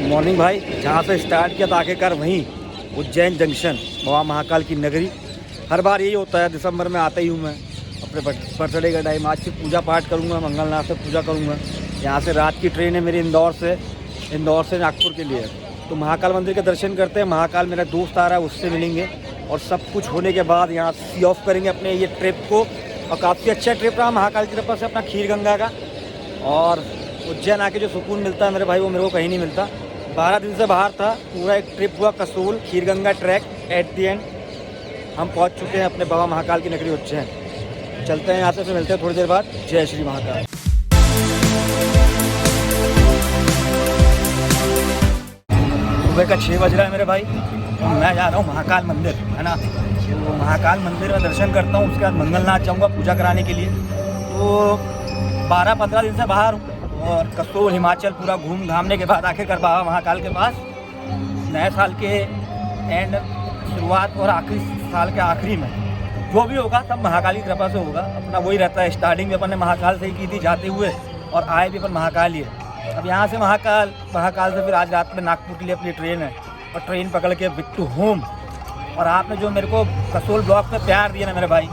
Morning भाई, जहाँ से स्टार्ट किया था आखिरकार वहीं उज्जैन जंक्शन, बाबा महाकाल की नगरी। हर बार यही होता है, दिसंबर में आता ही हूँ मैं अपने बर्थडे का टाइम। आज की पूजा पाठ करूँगा, मंगलनाथ से पूजा करूँगा। यहाँ से रात की ट्रेन है मेरी इंदौर से नागपुर के लिए। तो महाकाल मंदिर के दर्शन करते हैं। महाकाल मेरा दोस्त आ रहा है, उससे मिलेंगे और सब कुछ होने के बाद यहाँ सी ऑफ करेंगे अपने ये ट्रिप को। और काफ़ी अच्छा ट्रिप रहा महाकाल की तरफ से अपना खीर गंगा का। और उज्जैन आके जो सुकून मिलता है मेरे भाई, वो मेरे को कहीं नहीं मिलता। 12 दिन से बाहर था, पूरा एक ट्रिप हुआ Kasol Kheer Ganga trek. At the end हम पहुंच चुके हैं अपने बाबा महाकाल की नगरी उज्जैन। चलते हैं यहाँ से, फिर मिलते हैं थोड़ी देर बाद। जय श्री महाकाल। सुबह का 6 बज रहा है मेरे भाई, मैं जा रहा हूँ महाकाल मंदिर, है ना। तो महाकाल मंदिर में दर्शन करता हूँ, उसके बाद मंगलनाथ जाऊँगा पूजा कराने के लिए। तो 12-15 दिन से बाहर हूँ और कसोल हिमाचल पूरा घूम घामने के बाद आखिरकार बाबा महाकाल के पास नए साल के एंड शुरुआत और आखिरी साल के आखिरी में जो भी होगा सब महाकाल की कृपा से होगा। अपना वही रहता है, स्टार्टिंग में अपन ने महाकाल से ही की थी जाते हुए, और आए भी अपन महाकाल ही है। अब यहाँ से महाकाल से फिर आज रात में नागपुर के लिए अपनी ट्रेन है, और ट्रेन पकड़ के बिग टू होम। और आपने जो मेरे को कसोल ब्लॉक पे प्यार दिया ना मेरे भाई,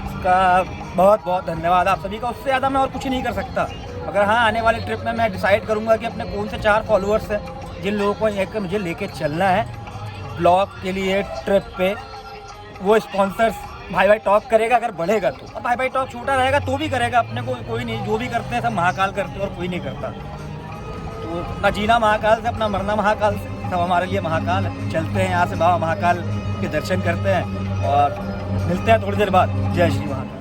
उसका बहुत बहुत धन्यवाद आप सभी का। उससे ज़्यादा मैं और कुछ नहीं कर सकता। मगर हाँ, आने वाले ट्रिप में मैं डिसाइड करूँगा कि अपने कौन से 4 फॉलोअर्स हैं जिन लोगों को एक मुझे लेके चलना है ब्लॉग के लिए ट्रिप पे। वो स्पॉन्सर्स भाई टॉक करेगा अगर बढ़ेगा तो, अब भाई टॉक छोटा रहेगा तो भी करेगा, अपने को कोई नहीं। जो भी करते हैं सब महाकाल करते हैं और कोई नहीं करता। तो अपना जीना महाकाल से, अपना मरना महाकाल से, सब हमारे लिए महाकाल है। चलते हैं यहाँ से, बाबा महाकाल के दर्शन करते हैं और मिलते हैं थोड़ी देर बाद। जय श्री महाकाल।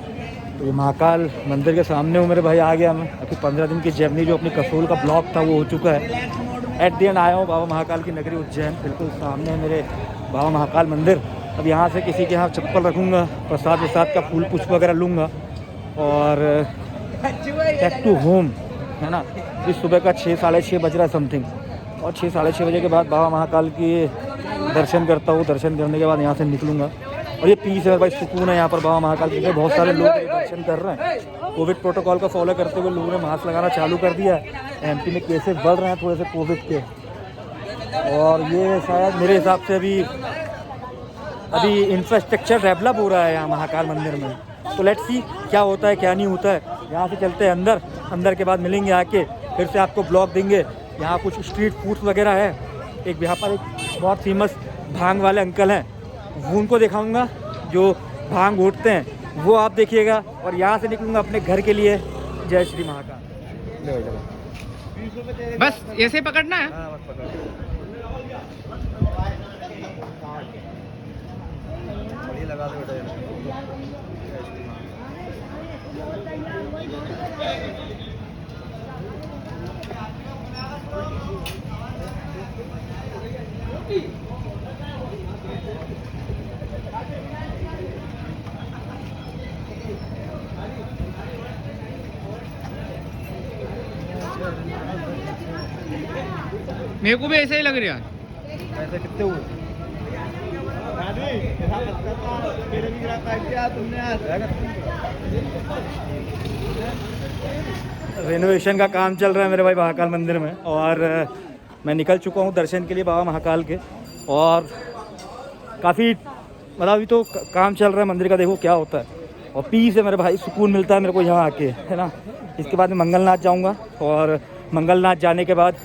तो ये महाकाल मंदिर के सामने हूँ मेरे भाई, आ गया मैं। अभी 15 दिन की जर्नी जो अपनी कसोल का ब्लॉक था वो हो चुका है। एट दी एंड आया हूँ बाबा महाकाल की नगरी उज्जैन। बिल्कुल सामने है मेरे बाबा महाकाल मंदिर। अब यहाँ से किसी के यहाँ चप्पल रखूँगा, प्रसाद का फूल पुष्प वगैरह लूँगा और बैक टू होम, है ना। इस सुबह का 6-6:30 बज रहा है समथिंग, और 6-6:30 बजे के बाद बाबा महाकाल की दर्शन करता हूँ। दर्शन करने के बाद यहाँ से निकलूँगा। और ये पीस है भाई, सुकून है यहाँ पर बाबा महाकाल के। बहुत सारे लोग दर्शन कर रहे हैं। कोविड प्रोटोकॉल को फॉलो करते हुए लोगों ने मास्क लगाना चालू कर दिया है। एमपी में केसेस बढ़ रहे हैं थोड़े से कोविड के, और ये शायद मेरे हिसाब से अभी इंफ्रास्ट्रक्चर डेवलप हो रहा है यहाँ महाकाल मंदिर में। तो लेट्स सी क्या होता है क्या नहीं होता है। यहाँ से चलते हैं अंदर के बाद मिलेंगे आके, फिर से आपको ब्लॉग देंगे। यहाँ कुछ स्ट्रीट फूड्स वगैरह है। एक यहाँ पर एक बहुत फेमस भांग वाले अंकल हैं, वो उनको दिखाऊंगा जो भांग घोटते हैं, वो आप देखिएगा। और यहाँ से निकलूँगा अपने घर के लिए। जय श्री महाकाल। बस ऐसे पकड़ना है। हाँ, बस पकड़। लगा दो बेटा। मेरे को भी ऐसे ही लग रहा है। ऐसे कितने हुए? रेनोवेशन का काम चल रहा है मेरे भाई महाकाल मंदिर में, और मैं निकल चुका हूँ दर्शन के लिए बाबा महाकाल के। और काफ़ी मतलब अभी तो काम चल रहा है मंदिर का, देखो क्या होता है। और पीस है मेरे भाई, सुकून मिलता है मेरे को यहाँ आके, है ना। इसके बाद मैं मंगलनाथ जाऊँगा, और मंगलनाथ जाने के बाद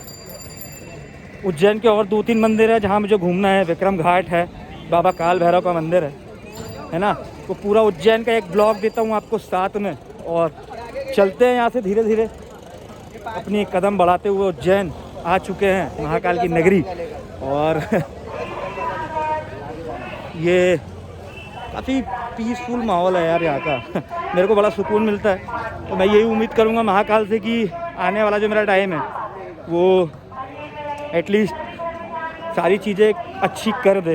उज्जैन के और 2-3 मंदिर है जहाँ मुझे घूमना है। विक्रम घाट है, बाबा काल भैरव का मंदिर है ना। तो पूरा उज्जैन का एक ब्लॉग देता हूँ आपको साथ में, और चलते हैं यहाँ से धीरे धीरे अपनी कदम बढ़ाते हुए। उज्जैन आ चुके हैं, महाकाल की नगरी। और ये काफ़ी पीसफुल माहौल है यार यहाँ का। मेरे को बड़ा सुकून मिलता है। तो मैं यही उम्मीद करूँगा महाकाल से कि आने वाला जो मेरा टाइम है वो एटलीस्ट सारी चीज़ें अच्छी कर दे,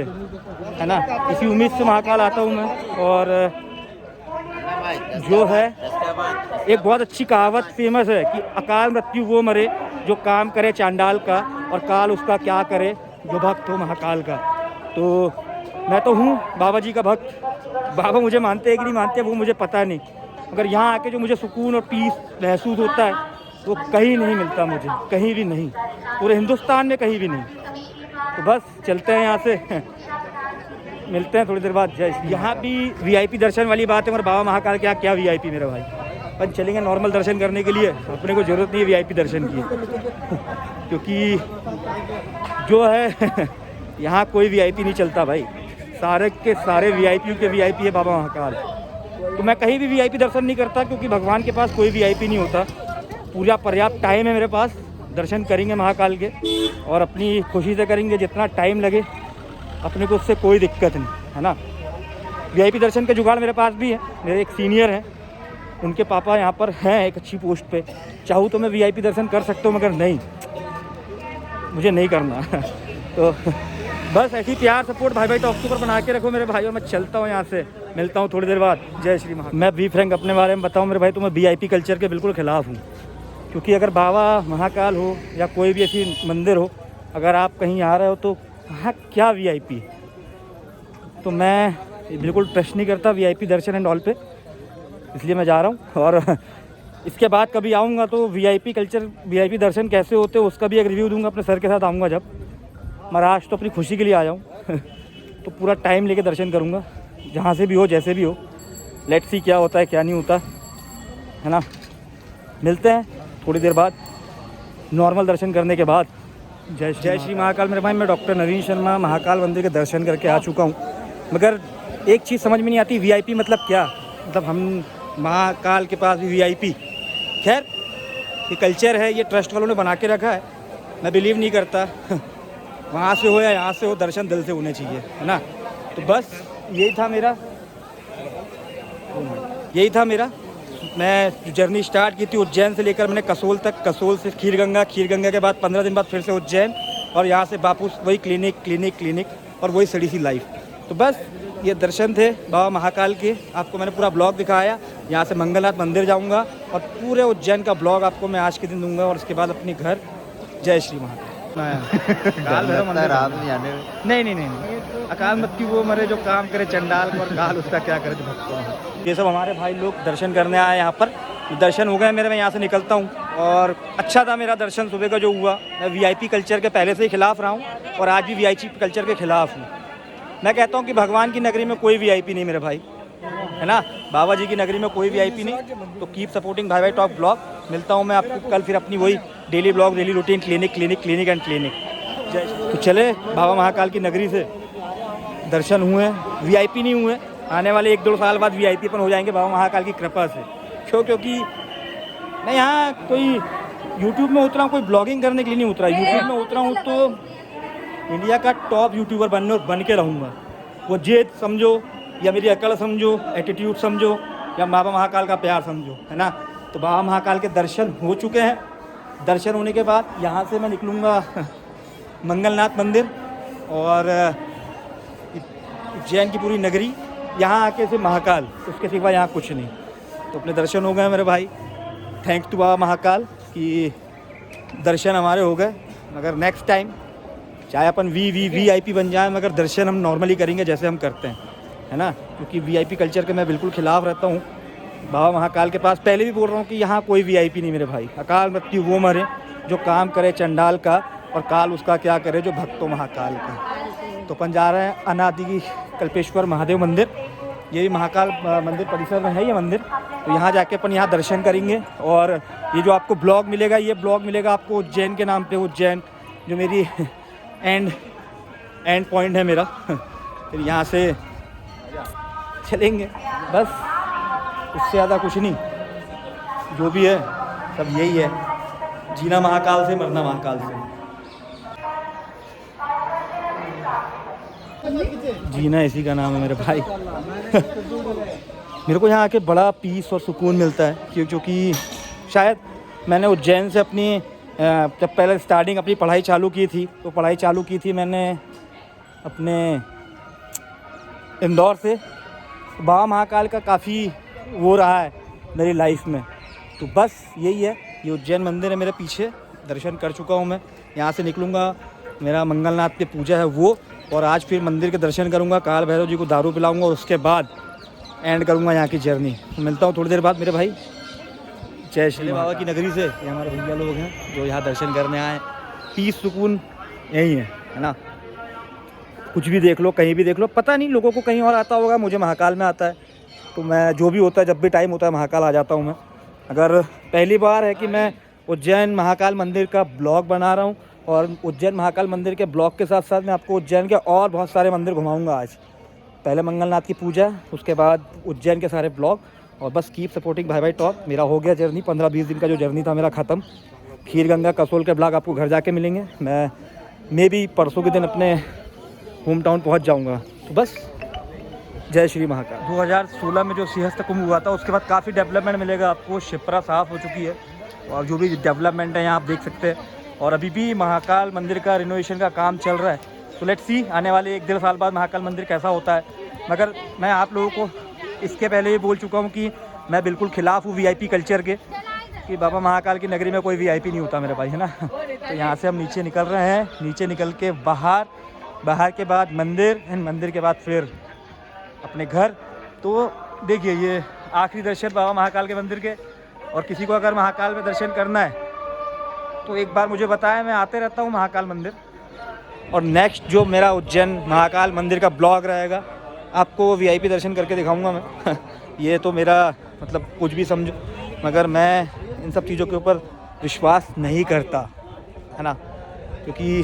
है ना। इसी उम्मीद से महाकाल आता हूँ मैं। और जो है एक बहुत अच्छी कहावत फेमस है कि अकाल मृत्यु वो मरे जो काम करे चांडाल का, और काल उसका क्या करे जो भक्त हो महाकाल का। तो मैं तो हूँ बाबा जी का भक्त। बाबा मुझे मानते हैं कि नहीं मानते वो मुझे पता नहीं, मगर यहाँ आके जो मुझे सुकून और पीस महसूस होता है वो कहीं नहीं मिलता मुझे, कहीं भी नहीं, पूरे हिंदुस्तान में कहीं भी नहीं। तो बस चलते हैं यहाँ से, मिलते हैं थोड़ी देर बाद। जय श्री। यहाँ भी वीआईपी दर्शन वाली बात है, और बाबा महाकाल के यहाँ क्या वीआईपी मेरा भाई, अपन चलेंगे नॉर्मल दर्शन करने के लिए, अपने को ज़रूरत नहीं है वीआईपी दर्शन की क्योंकि जो है यहाँ कोई वीआईपी नहीं चलता भाई, सारे के सारे वीआईपी के वीआईपी है बाबा महाकाल। तो मैं कहीं भी वीआईपी दर्शन नहीं करता क्योंकि भगवान के पास कोई वीआईपी नहीं होता, पूरा पर्याप्त टाइम है मेरे पास, दर्शन करेंगे महाकाल के और अपनी खुशी से करेंगे, जितना टाइम लगे अपने को उससे कोई दिक्कत नहीं है ना। वीआईपी दर्शन का जुगाड़ मेरे पास भी है, मेरे एक सीनियर हैं, उनके पापा यहाँ पर हैं एक अच्छी पोस्ट पे, चाहूँ तो मैं वीआईपी दर्शन कर सकता हूँ, मगर नहीं, मुझे नहीं करना तो बस ऐसी प्यार सपोर्ट भाई भाई टॉक्स पर बना के रखो मेरे भाइयों। मैं चलता हूँ यहाँ से, मिलता हूँ थोड़ी देर बाद। जय श्री महाकाल। मैं बी फ्रैंक अपने बारे में बताऊँ मेरे भाई, तो मैं वीआईपी कल्चर के बिल्कुल ख़िलाफ़ हूँ, क्योंकि अगर बाबा महाकाल हो या कोई भी ऐसी मंदिर हो, अगर आप कहीं आ रहे हो तो वहाँ क्या वीआईपी, तो मैं बिल्कुल ट्रस्ट नहीं करता वीआईपी दर्शन एंड ऑल पे, इसलिए मैं जा रहा हूँ। और इसके बाद कभी आऊँगा तो वीआईपी कल्चर, वीआईपी दर्शन कैसे होते हैं उसका भी एक रिव्यू दूंगा, अपने सर के साथ आऊँगा जब। महाराज तो अपनी खुशी के लिए आया हूँ तो पूरा टाइम लेके दर्शन करूँगा, जहाँ से भी हो जैसे भी हो, लेट्स सी क्या होता है क्या नहीं होता है ना। मिलते हैं थोड़ी देर बाद नॉर्मल दर्शन करने के बाद। जय श्री महाकाल मेरे भाई। मैं डॉक्टर नवीन शर्मा महाकाल मंदिर के दर्शन करके आ चुका हूँ, मगर एक चीज़ समझ में नहीं आती, वीआईपी मतलब क्या, मतलब हम महाकाल के पास भी वीआईपी, खैर ये कल्चर है, ये ट्रस्ट वालों ने बना के रखा है, मैं बिलीव नहीं करता वहाँ से हो या यहाँ से हो, दर्शन दिल से होने चाहिए है ना। तो बस यही था मेरा मैं जर्नी स्टार्ट की थी उज्जैन से लेकर मैंने कसोल तक, कसोल से खीरगंगा, खीरगंगा के बाद 15 दिन बाद फिर से उज्जैन, और यहाँ से वापस वही क्लिनिक और वही सड़ी सी लाइफ। तो बस ये दर्शन थे बाबा महाकाल के, आपको मैंने पूरा ब्लॉग दिखाया। यहाँ से मंगलनाथ मंदिर जाऊँगा और पूरे उज्जैन का ब्लॉग आपको मैं आज के दिन दूंगा, और उसके बाद अपने घर। जय श्री महाकाल। काल भैरव मंदिर नहीं, अकाल मत की वो मरे जो काम करे चंडाल, और काल उसका क्या करे जो भक्तों। ये सब हमारे भाई लोग दर्शन करने आए यहाँ पर, दर्शन हो गए मेरे, मैं यहाँ से निकलता हूँ। और अच्छा था मेरा दर्शन सुबह का जो हुआ। मैं वीआईपी कल्चर के पहले से ही खिलाफ रहा हूँ और आज भी वीआईपी कल्चर के खिलाफ हूँ। मैं कहता हूँ कि भगवान की नगरी में कोई वीआईपी नहीं मेरे भाई, है ना, बाबा जी की नगरी में कोई वीआईपी नहीं। तो कीप सपोर्टिंग भाई भाई टॉक ब्लॉग। मिलता हूँ मैं आपको कल फिर अपनी वही daily blog, daily routine, clinic and clinic. तो चले बाबा महाकाल की नगरी से दर्शन हुए, वीआईपी नहीं हुए, आने वाले 1-2 साल बाद वीआईपी अपन हो जाएंगे बाबा महाकाल की कृपा से। क्योंकि मैं यहाँ कोई यूट्यूब में उतरा हूँ, कोई ब्लॉगिंग करने के लिए नहीं उतरा, यूट्यूब में उतरा हूँ तो इंडिया का टॉप यूट्यूबर बन के रहूँगा। वो जेद समझो या मेरी अकड़ समझो, एटीट्यूड समझो, या बाबा महाकाल का प्यार समझो, है ना। तो बाबा महाकाल के दर्शन हो चुके हैं, दर्शन होने के बाद यहाँ से मैं निकलूँगा मंगलनाथ मंदिर और उज्जैन की पूरी नगरी, यहाँ आके से महाकाल, उसके सिवा यहाँ कुछ नहीं। तो अपने दर्शन हो गए मेरे भाई, थैंक टू बाबा महाकाल कि दर्शन हमारे हो गए। मगर नेक्स्ट टाइम चाहे अपन वीआईपी बन जाए, मगर दर्शन हम नॉर्मली करेंगे जैसे हम करते हैं, है ना। क्योंकि वीआईपी कल्चर के मैं बिल्कुल खिलाफ रहता हूँ। बाबा महाकाल के पास पहले भी बोल रहा हूँ कि यहाँ कोई वीआईपी नहीं मेरे भाई। अकाल मृत्यु वो मरे जो काम करे चंडाल का, और काल उसका क्या करे जो भक्तों महाकाल का। तो अपन जा रहे हैं अनादि कल्पेश्वर महादेव मंदिर, ये भी महाकाल मंदिर परिसर में है ये मंदिर। तो यहाँ जाके अपन यहाँ दर्शन करेंगे, और ये जो आपको ब्लॉग मिलेगा, ये ब्लॉग मिलेगा आपको उज्जैन के नाम पे, उज्जैन जो मेरी एंड पॉइंट है मेरा। फिर यहाँ से चलेंगे, बस उससे ज़्यादा कुछ नहीं, जो भी है सब यही है, जीना महाकाल से, मरना महाकाल से। जीना इसी का नाम है मेरे भाई। मेरे को यहाँ आके बड़ा पीस और सुकून मिलता है, क्योंकि शायद मैंने उज्जैन से अपनी जब पहले स्टार्टिंग अपनी पढ़ाई चालू की थी, तो पढ़ाई चालू की थी मैंने अपने इंदौर से। बाबा महाकाल का काफ़ी वो रहा है मेरी लाइफ में। तो बस यही है, ये उज्जैन मंदिर है मेरे पीछे, दर्शन कर चुका हूँ मैं। यहाँ से निकलूँगा, मेरा मंगलनाथ की पूजा है वो, और आज फिर मंदिर के दर्शन करूँगा, काल भैरव जी को दारू पिलाऊँगा, और उसके बाद एंड करूँगा यहाँ की जर्नी। तो मिलता हूँ थोड़ी देर बाद मेरे भाई। जय श्री बाबा की नगरी से ये हमारे भैया लोग हैं जो यहाँ दर्शन करने आए। पीस सुकून यही है ना। कुछ भी देख लो, कहीं भी देख लो, पता नहीं लोगों को कहीं और आता होगा, मुझे महाकाल में आता है। तो मैं जो भी होता है, जब भी टाइम होता है महाकाल आ जाता हूँ मैं। अगर पहली बार है कि मैं उज्जैन महाकाल मंदिर का ब्लॉग बना रहा हूँ, और उज्जैन महाकाल मंदिर के ब्लॉग के साथ साथ मैं आपको उज्जैन के और बहुत सारे मंदिर घुमाऊँगा आज। पहले मंगलनाथ की पूजा, उसके बाद उज्जैन के सारे ब्लॉग, और बस कीप सपोर्टिंग भाई भाई टॉक। मेरा हो गया जर्नी, 15-20 दिन का जो जर्नी था मेरा ख़त्म। खीर गंगा कसोल के ब्लॉग आपको घर जाके मिलेंगे। मैं भी परसों के दिन अपने होम टाउन पहुँच जाऊँगा। तो बस जय श्री महाकाल। 2016 में जो सिंहस्थ कुंभ हुआ था, उसके बाद काफ़ी डेवलपमेंट मिलेगा आपको। शिप्रा साफ़ हो चुकी है और जो भी डेवलपमेंट है यहाँ आप देख सकते हैं। और अभी भी महाकाल मंदिर का रिनोवेशन का काम चल रहा है। तो लेट्स सी आने वाले 1-1.5 साल बाद महाकाल मंदिर कैसा होता है। मगर मैं आप लोगों को इसके पहले ही बोल चुका हूँ कि मैं बिल्कुल ख़िलाफ़ हूँ वीआईपी कल्चर के, कि बाबा महाकाल की नगरी में कोई वीआईपी नहीं होता मेरे भाई, है ना। तो यहाँ से हम नीचे निकल रहे हैं। नीचे निकल के बाहर के बाद मंदिर, एंड मंदिर के बाद फिर अपने घर। तो देखिए ये आखिरी दर्शन बाबा महाकाल के मंदिर के। और किसी को अगर महाकाल में दर्शन करना है तो एक बार मुझे बताया, मैं आते रहता हूँ महाकाल मंदिर। और नेक्स्ट जो मेरा उज्जैन महाकाल मंदिर का ब्लॉग रहेगा, आपको वीआईपी दर्शन करके दिखाऊंगा मैं। ये तो मेरा मतलब कुछ भी समझो, मगर मैं इन सब चीज़ों के ऊपर विश्वास नहीं करता, है ना, क्योंकि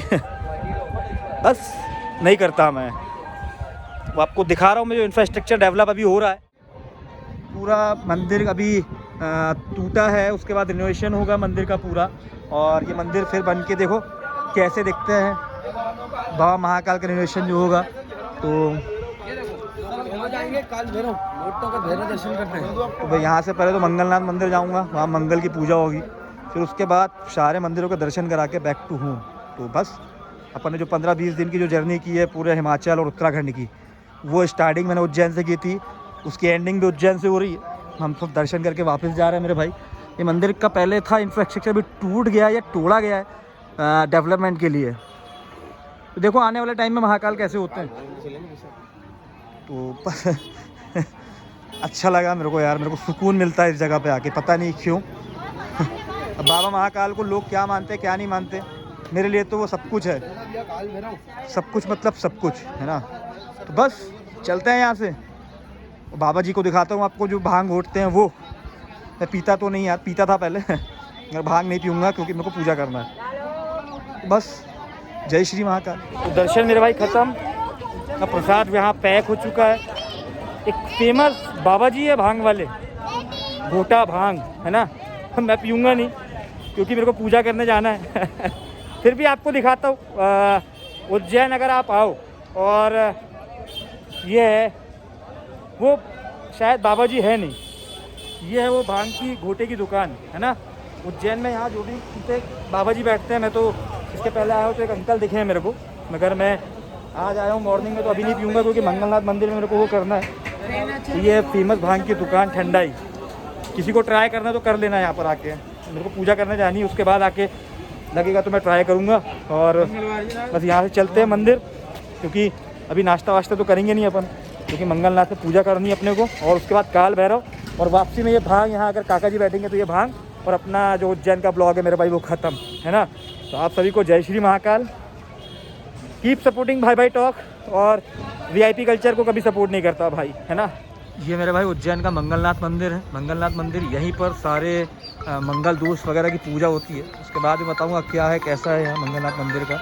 बस नहीं करता मैं। वो आपको दिखा रहा हूँ मैं, जो इंफ्रास्ट्रक्चर डेवलप अभी हो रहा है। पूरा मंदिर अभी टूटा है, उसके बाद रिनोवेशन होगा मंदिर का पूरा। और ये मंदिर फिर बन के देखो कैसे दिखते हैं बाबा महाकाल का रिनोवेशन जो होगा। तो दर्शन करते हैं। तो भाई यहाँ से पहले तो मंगलनाथ मंदिर जाऊँगा, वहाँ मंगल की पूजा होगी। फिर उसके बाद सारे मंदिरों के दर्शन करा के बैक टू होम। तो बस अपन ने जो 15-20 दिन की जो जर्नी की है पूरे हिमाचल और उत्तराखंड की, वो स्टार्टिंग मैंने उज्जैन से की थी, उसकी एंडिंग भी उज्जैन से हो रही है। हम सब दर्शन करके वापस जा रहे हैं मेरे भाई। ये मंदिर का पहले था इंफ्रास्ट्रक्चर भी टूट गया है या तोड़ा गया है डेवलपमेंट के लिए। तो देखो आने वाले टाइम में महाकाल कैसे होते हैं। तो बस अच्छा लगा मेरे को यार, मेरे को सुकून मिलता है इस जगह पे आके, पता नहीं क्यों। अब बाबा महाकाल को लोग क्या मानते क्या नहीं मानते, मेरे लिए तो वो सब कुछ है। सब कुछ मतलब सब कुछ, है ना। तो बस चलते हैं यहाँ से। बाबा जी को दिखाता हूँ आपको, जो भांग घोटते हैं वो। मैं पीता तो नहीं यार, पीता था पहले मगर भांग नहीं पीऊँगा क्योंकि मेरे को पूजा करना है। बस जय श्री महाकाल। तो दर्शन मेरे भाई ख़त्म। अब प्रसाद यहाँ पैक हो चुका है। एक फेमस बाबा जी है भांग वाले, घोटा भांग, है ना। मैं पीऊँगा नहीं क्योंकि मेरे को पूजा करने जाना है। फिर भी आपको दिखाता हूँ। उज्जैन अगर आप आओ, और ये है वो, शायद बाबा जी है नहीं, ये है वो भांग की घोटे की दुकान, है ना। उज्जैन में यहाँ जो भी बाबा जी बैठते हैं। मैं तो इसके पहले आया हूँ तो एक अंकल दिखे हैं मेरे को, मगर मैं आज आया हूँ मॉर्निंग में, तो अभी नहीं पीऊँगा क्योंकि मंगलनाथ मंदिर में मेरे को वो करना है। तो ये फेमस भांग की दुकान ठंडाई, किसी को ट्राई करना तो कर लेना यहाँ पर आके। मेरे को पूजा करने जानी है, उसके बाद आके लगेगा तो मैं ट्राई करूँगा। और बस यहाँ से चलते हैं मंदिर, क्योंकि अभी नाश्ता वाश्ता तो करेंगे नहीं अपन, क्योंकि मंगलनाथ से पूजा करनी है अपने को। और उसके बाद काल भैरव, और वापसी में ये भांग, यहाँ अगर काका जी बैठेंगे तो ये भांग, और अपना जो उज्जैन का ब्लॉग है मेरे भाई वो ख़त्म, है ना। तो आप सभी को जय श्री महाकाल। कीप सपोर्टिंग भाई भाई टॉक। और वीआईपी कल्चर को कभी सपोर्ट नहीं करता भाई, है ना। ये मेरे भाई उज्जैन का मंगलनाथ मंदिर है। मंगलनाथ मंदिर, यहीं पर सारे मंगल दोष वगैरह की पूजा होती है। उसके बाद भी बताऊँगा क्या है कैसा है यहाँ मंगलनाथ मंदिर का।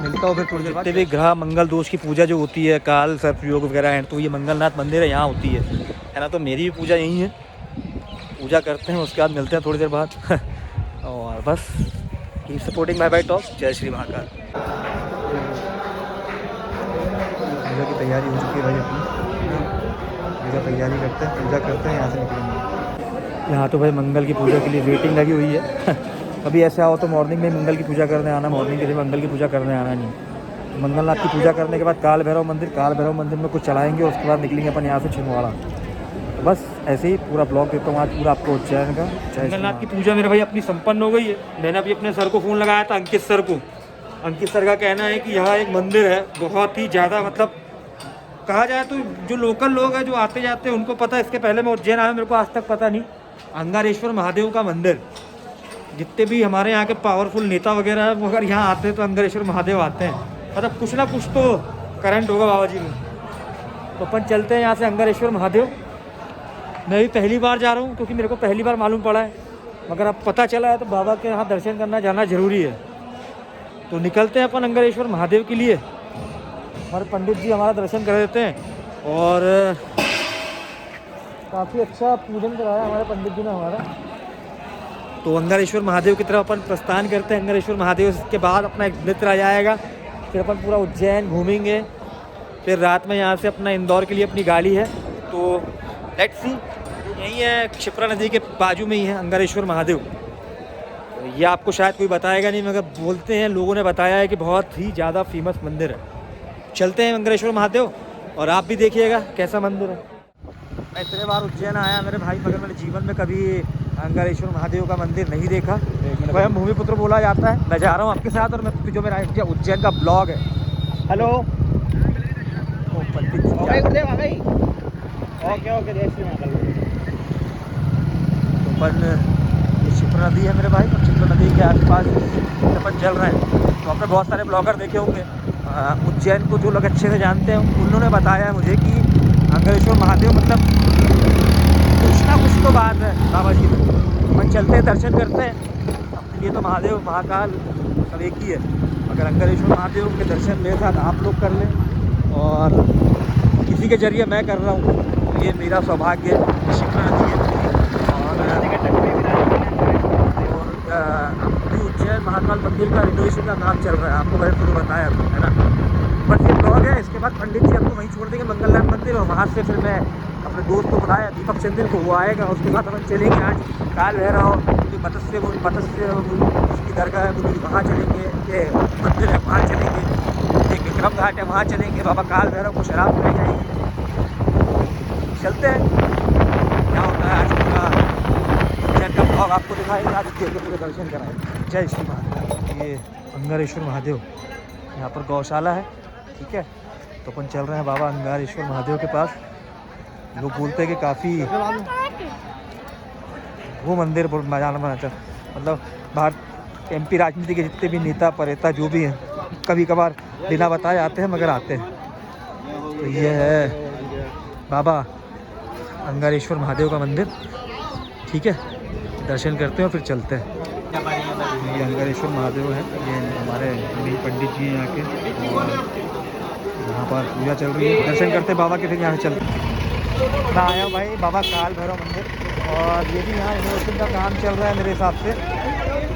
मिलता हो फिर थोड़ी देर बाद। जितने भी ग्रह मंगल दोष की पूजा जो होती है, काल सर्प योग वगैरह है, तो ये मंगलनाथ मंदिर है, यहाँ होती है ना। तो मेरी भी पूजा यहीं है, पूजा करते हैं, उसके बाद मिलते हैं थोड़ी देर बाद। और बस keep supporting bye bye talk. जय श्री महाकाल। पूजा की तैयारी हो चुकी है भाई अपनी, पूजा तैयारी करते हैं, पूजा करते हैं, यहाँ से निकलेंगे। यहाँ तो भाई मंगल की पूजा के लिए वेटिंग लगी हुई है। अभी ऐसा हो तो मॉर्निंग में मंगल की पूजा करने आना, मॉर्निंग के लिए मंगल की पूजा करने आना नहीं। मंगलनाथ की पूजा करने के बाद काल भैरव मंदिर में कुछ चलाएंगे, उसके बाद निकलेंगे अपन यहाँ से छिंदवाड़ा। तो बस ऐसे ही पूरा ब्लॉग देता हूँ आज पूरा आपको उज्जैन का। मंगलनाथ की पूजा मेरे भाई अपनी संपन्न हो गई है। मैंने अभी अपने सर को फ़ोन लगाया था, अंकित सर को। अंकित सर का कहना है कि यहाँ एक मंदिर है बहुत ही ज़्यादा, मतलब कहा जाए तो जो लोकल लोग हैं जो आते जाते हैं उनको पता है। इसके पहले मैं उज्जैन आया, मेरे को आज तक पता नहीं। अंगारेश्वर महादेव का मंदिर। जितने भी हमारे यहाँ के पावरफुल नेता वगैरह हैं वो अगर यहाँ आते हैं तो अंगारेश्वर महादेव आते हैं, मतलब कुछ ना कुछ तो करंट होगा बाबा जी में। तो अपन चलते हैं यहाँ से अंगारेश्वर महादेव। मैं भी पहली बार जा रहा हूँ क्योंकि मेरे को पहली बार मालूम पड़ा है, मगर अब पता चला है तो बाबा के यहाँ दर्शन करना जाना ज़रूरी है। तो निकलते हैं अपन अंगारेश्वर महादेव के लिए। हमारे पंडित जी हमारा दर्शन कर देते हैं और काफ़ी अच्छा पूजन कराया हमारे पंडित जी ने हमारा। तो अंगारेश्वर महादेव की तरफ अपन प्रस्थान करते हैं। अंगारेश्वर महादेव के बाद अपना एक मित्र आ जाएगा, फिर अपन पूरा उज्जैन घूमेंगे, फिर रात में यहाँ से अपना इंदौर के लिए अपनी गाड़ी है। तो लेट्स सी, यही है क्षिप्रा नदी के बाजू में ही है अंगारेश्वर महादेव। तो ये आपको शायद कोई बताएगा नहीं, मगर बोलते हैं, लोगों ने बताया है कि बहुत ही ज़्यादा फेमस मंदिर है। चलते हैं अंगारेश्वर महादेव और आप भी देखिएगा कैसा मंदिर है। मैं इतने बार उज्जैन आया मेरे भाई, मगर मैंने जीवन में कभी अंगारेश्वर महादेव का मंदिर नहीं देखा। स्वयं भूमिपुत्र बोला जाता है। मैं जा रहा हूँ आपके साथ और मैं जो मेरा उज्जैन का ब्लॉग है। हेलो पंडित जी, ओके जय श्री महाकाल। तो अपन ये क्षिप्रा नदी है मेरे भाई, और क्षिप्रा नदी के आसपास अपन चल रहे हैं। तो आपने बहुत सारे ब्लॉगर देखे होंगे उज्जैन को, जो लोग अच्छे से जानते हैं उन्होंने बताया है मुझे कि अंगारेश्वर महादेव मतलब कुछ ना कुछ तो बात है बाबा जी में। अपन चलते हैं, दर्शन करते हैं। अपने लिए तो महादेव महाकाल सब एक ही है, अगर अंगारेश्वर महादेव के दर्शन मेरे साथ आप लोग कर लें और किसी के जरिए मैं कर रहा हूँ, ये मेरा सौभाग्य है। क्षिप्रा नदी है और उज्जैन महाकाल मंदिर का रिनोवेशन का काम चल रहा है, आपको मैंने शुरू बताया है ना। बस ये ब्लॉग है, इसके बाद पंडित जी आपको वहीं छोड़ देंगे मंगलनाथ मंदिर, और वहाँ से फिर मैं अपने दोस्त को बुलाया दीपक चंद्र को, वो आएगा। उसके बाद अपन चलेंगे आज काल भैरव मत्स्य उसकी दरगाह है, वहाँ चलेंगे, ये मंदिर है वहाँ चलेंगे, एक विक्रम घाट है वहाँ चलेंगे, बाबा काल भैरव को शराब पिलाई जाएगी। चलते हैं, क्या होता है आज पूरा उज्जैन का ब्लॉग आपको दिखाएंगे, आज उज्जैन के पूरे दर्शन कराएंगे। जय श्री महाकाल। ये अंगारेश्वर महादेव, यहाँ पर गौशाला है, ठीक है। तो अपन चल रहे हैं बाबा अंगारेश्वर महादेव के पास। लोग बोलते हैं कि काफ़ी वो मंदिर जाना बनाता है, मतलब भारत MP राजनीति के जितने भी नेता परेता जो भी हैं कभी कभार बिना बताए आते हैं, मगर आते हैं। तो ये है बाबा अंगारेश्वर महादेव का मंदिर, ठीक है। दर्शन करते हैं और फिर चलते हैं। ये अंगारेश्वर महादेव है, ये हमारे मेन पंडित जी हैं यहाँ के, और यहाँ पर पूजा चल रही है। दर्शन करते बाबा के, फिर यहाँ से चलते। मैं आया हूँ भाई बाबा काल भैरव मंदिर, और ये भी यहाँ रिनोवेशन का काम चल रहा है मेरे हिसाब से।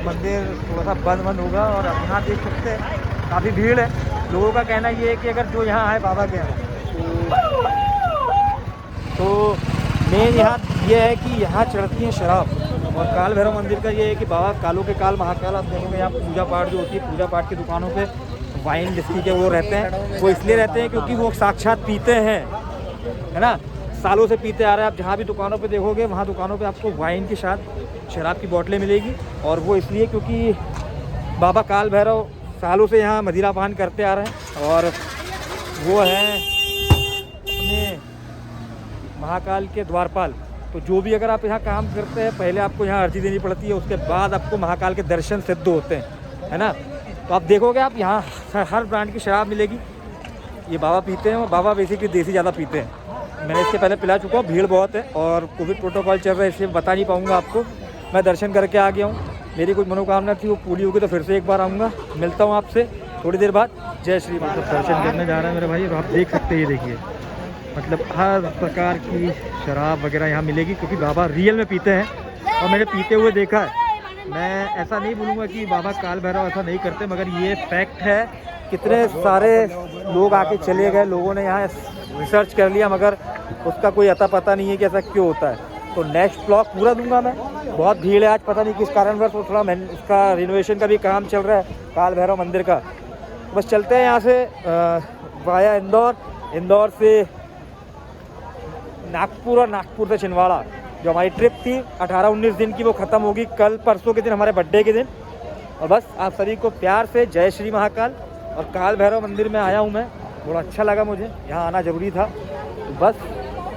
मंदिर थोड़ा सा बंद होगा, और अब यहाँ देख सकते हैं काफ़ी भीड़ है। लोगों का कहना ये है कि अगर जो यहाँ आए बाबा के यहाँ तो मेन यहाँ ये है कि यहाँ चढ़ती है शराब। और काल भैरव मंदिर का ये है कि बाबा कालों के काल महाकाल, आप देखोगे यहाँ पूजा पाठ जो होती है, पूजा पाठ की दुकानों पे वाइन जिसकी के वो रहते हैं, वो इसलिए रहते हैं क्योंकि वो साक्षात पीते हैं, है ना, सालों से पीते आ रहे हैं। आप जहाँ भी दुकानों पे देखोगे वहाँ दुकानों पे आपको वाइन के साथ शराब की बोतलें मिलेगी, और वो इसलिए क्योंकि बाबा काल भैरव सालों से यहाँ मदिरा पान करते आ रहे हैं, और वो हैं अपने महाकाल के द्वारपाल। तो जो भी अगर आप यहाँ काम करते हैं, पहले आपको यहाँ अर्जी देनी पड़ती है, उसके बाद आपको महाकाल के दर्शन सिद्ध होते हैं, है ना। तो आप देखोगे आप यहाँ हर ब्रांड की शराब मिलेगी। ये बाबा पीते हैं, और बाबा बेसिकली देसी ज़्यादा पीते हैं। मैंने इसके पहले पिला चुका हूँ, भीड़ बहुत है और कोविड प्रोटोकॉल चल रहा है, इसलिए बता नहीं पाऊँगा आपको। मैं दर्शन करके आ गया हूँ, मेरी कुछ मनोकामना थी वो पूरी होगी, तो फिर से एक बार आऊँगा। मिलता हूँ आपसे थोड़ी देर बाद। जय श्री महाकाल। दर्शन करने जा रहे हैं मेरे भाई, और आप देख सकते हैं, ये देखिए, मतलब हर प्रकार की शराब वगैरह यहाँ मिलेगी, क्योंकि बाबा रियल में पीते हैं, और मैंने पीते हुए देखा है। मैं ऐसा नहीं बोलूँगा कि बाबा काल भैरव ऐसा नहीं करते, मगर ये फैक्ट है। कितने सारे लोग आके चले गए, लोगों ने यहाँ रिसर्च कर लिया, मगर उसका कोई अता पता नहीं है कि ऐसा क्यों होता है। तो नेक्स्ट ब्लॉग पूरा दूंगा मैं। बहुत भीड़ है आज, पता नहीं किस कारणवश, तो थोड़ा इसका रिनोवेशन का भी काम चल रहा है काल भैरव मंदिर का। बस चलते हैं यहाँ से वाया इंदौर, इंदौर से नागपुर, और नागपुर से छिंदवाड़ा। जो हमारी ट्रिप थी 18-19 दिन की, वो ख़त्म होगी कल परसों के दिन, हमारे बर्थडे के दिन। और बस आप सभी को प्यार से जय श्री महाकाल। और काल भैरव मंदिर में आया हूँ मैं, बड़ा अच्छा लगा मुझे, यहाँ आना ज़रूरी था। बस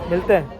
मिलते हैं।